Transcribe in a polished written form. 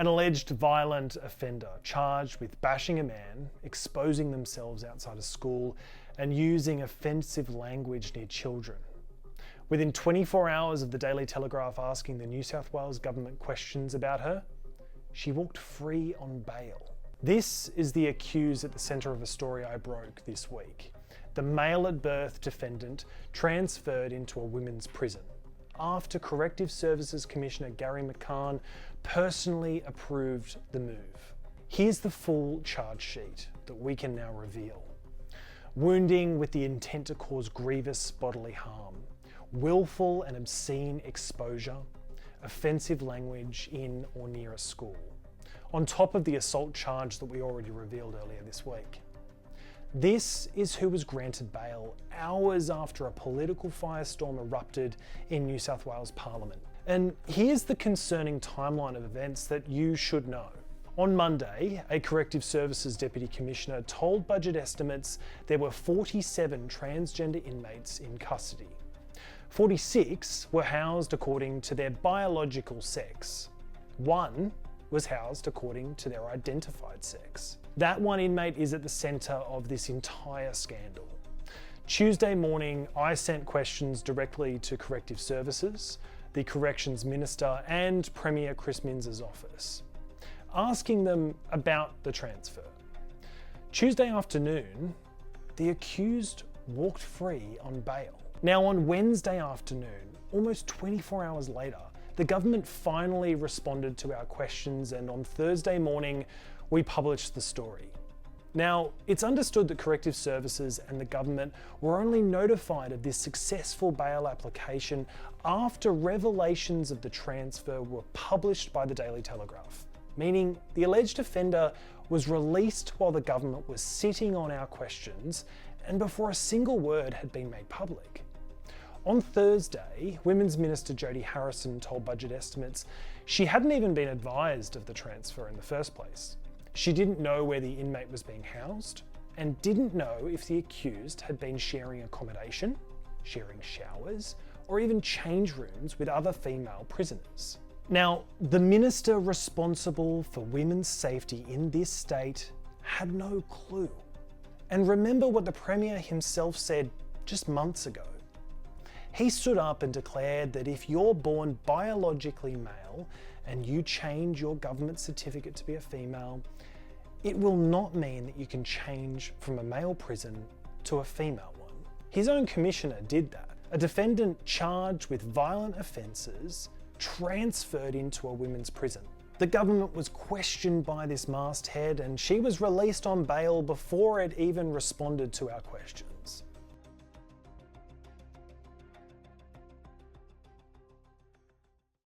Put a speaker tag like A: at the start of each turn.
A: An alleged violent offender charged with bashing a man, exposing themselves outside of school, and using offensive language near children. Within 24 hours of the Daily Telegraph asking the New South Wales government questions about her, she walked free on bail. This is the accused at the centre of a story I broke this week. The male at birth defendant transferred into a women's prison after Corrective Services Commissioner Gary McCahon personally approved the move. Here's the full charge sheet that we can now reveal. Wounding with the intent to cause grievous bodily harm, willful and obscene exposure, offensive language in or near a school, on top of the assault charge that we already revealed earlier this week. This is who was granted bail hours after a political firestorm erupted in New South Wales Parliament. And here's the concerning timeline of events that you should know. On Monday, a Corrective Services Deputy Commissioner told Budget Estimates there were 47 transgender inmates in custody. 46 were housed according to their biological sex. One was housed according to their identified sex. That one inmate is at the centre of this entire scandal. Tuesday morning, I sent questions directly to Corrective Services, the Corrections Minister and Premier Chris Minns' office, asking them about the transfer. Tuesday afternoon, the accused walked free on bail. Now on Wednesday afternoon, almost 24 hours later, the government finally responded to our questions, and on Thursday morning, we published the story. Now, it's understood that Corrective Services and the government were only notified of this successful bail application after revelations of the transfer were published by the Daily Telegraph, meaning the alleged offender was released while the government was sitting on our questions and before a single word had been made public. On Thursday, Women's Minister Jodie Harrison told Budget Estimates she hadn't even been advised of the transfer in the first place. She didn't know where the inmate was being housed and didn't know if the accused had been sharing accommodation, sharing showers, or even change rooms with other female prisoners. Now, the minister responsible for women's safety in this state had no clue. And remember what the Premier himself said just months ago. He stood up and declared that if you're born biologically male and you change your government certificate to be a female, it will not mean that you can change from a male prison to a female one. His own commissioner did that. A defendant charged with violent offences transferred into a women's prison. The government was questioned by this masthead and she was released on bail before it even responded to our questions.